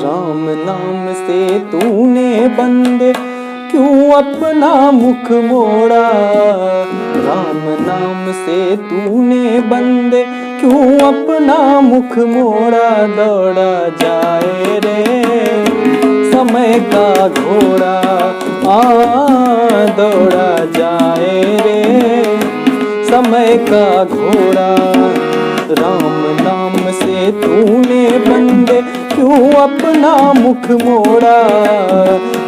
राम नाम से तूने बंदे क्यों अपना मुख मोड़ा। राम नाम से तूने बंदे क्यों अपना मुख मोड़ा। दौड़ा जाए रे समय का घोड़ा, दौड़ा जाए रे समय का घोड़ा। राम नाम से तूने बंदे क्यों अपना मुख मोड़ा।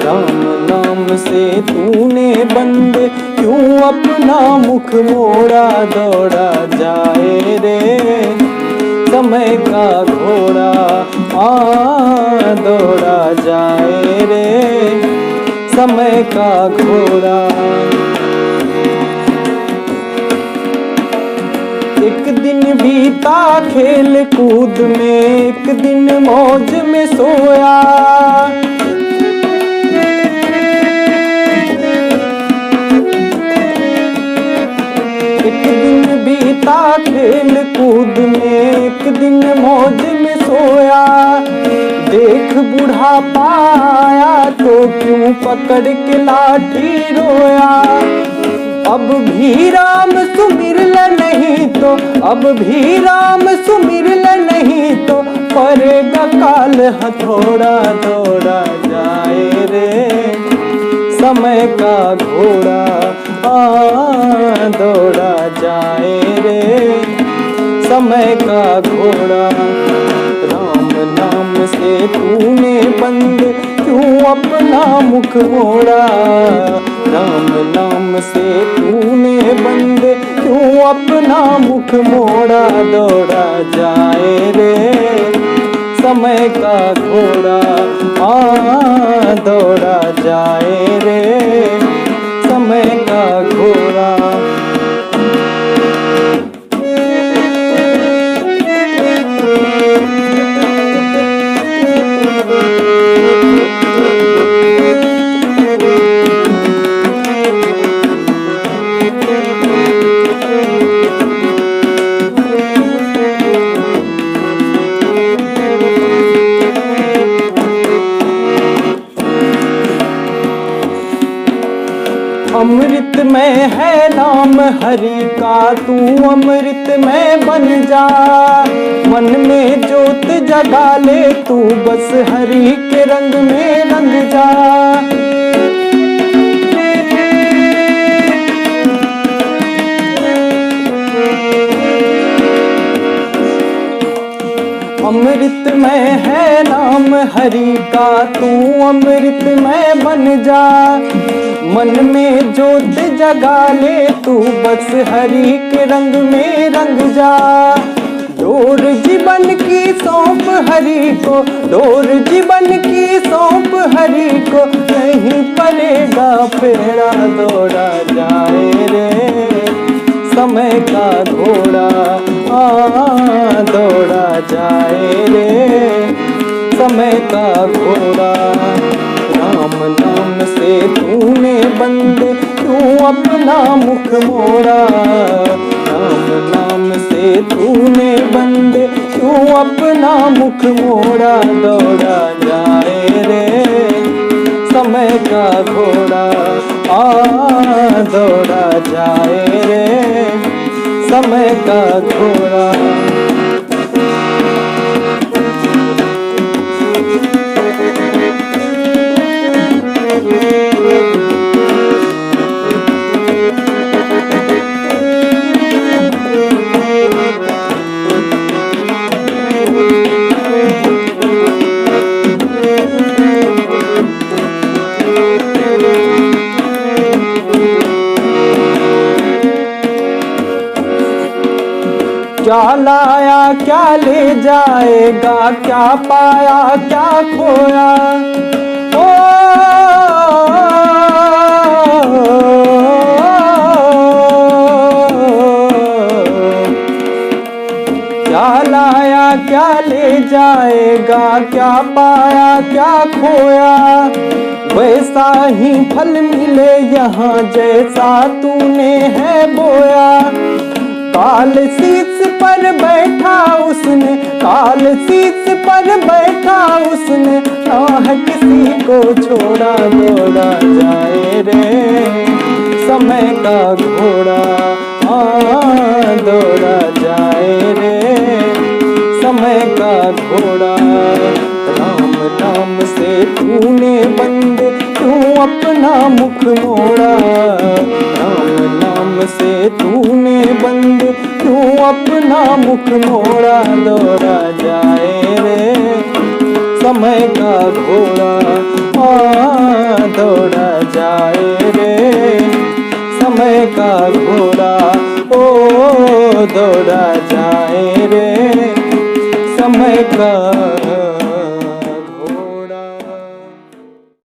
राम नाम से तूने बंदे क्यों अपना मुख मोड़ा। दौड़ा जाए रे समय का घोड़ा, दौड़ा जाए रे समय का घोड़ा। एक दिन बीता खेल कूद में, एक दिन मौज में सोया। एक दिन बीता खेल कूद में, एक दिन मौज में सोया। देख बुढ़ापा आया तो क्यों पकड़ के लाठी रोया। अब भी राम सुमिर ले नहीं तो, अब भी राम सुमिर ले नहीं तो पड़ेगा काल हथौड़ा। दौड़ा जाए रे समय का घोड़ा, दौड़ा जाए रे समय का घोड़ा। राम नाम से तूने बंदे क्यों अपना मुख मोड़ा। राम नाम से तूने बंदे क्यों अपना मुख मोड़ा। दौड़ा जाए रे समय का घोड़ा, दौड़ा जाए रे समय का घोड़ा। अमृत में है नाम हरि का, तू अमृत में बन जा। मन में जोत जगा ले तू, बस हरि के रंग में रंग जा। अमृत में है नाम हरि का, तू अमृत में बन जा। मन में जोत जगा ले तू, बस हरि के रंग में रंग जा। डोर जीवन की सौंप हरि को, डोर जीवन की सौंप हरि को, नहीं पड़ेगा फेरा। दौड़ा जाए रे समय का घोड़ा, दौड़ा जाए रे समय का घोड़ा। राम नाम से तूने बंदे क्यों अपना मुख मोड़ा। राम नाम से तूने बंदे क्यों अपना मुख मोड़ा। दौड़ा जाए रे समय का घोड़ा, दौड़ा जाए रे समय का घोड़ा। क्या लाया क्या ले जाएगा, क्या पाया क्या खोया। ओ क्या लाया क्या ले जाएगा, क्या पाया क्या खोया। वैसा ही फल मिले यहाँ जैसा तूने है बोया। काल शीश पर बैठा उसने, काल शीश पर बैठा उसने, ना है किसी को छोड़ा। दौड़ा जाए रे समय का घोड़ा, दौड़ा जाए रे समय का घोड़ा। राम नाम से तूने बंद क्यों अपना मुख मोड़ा, राम नाम से तूने बंद क्यों अपना मुख मोड़ा। दौड़ा जाए रे समय का घोड़ा, दौड़ा जाए रे समय का घोड़ा। ओ दौड़ा जाए रे समय का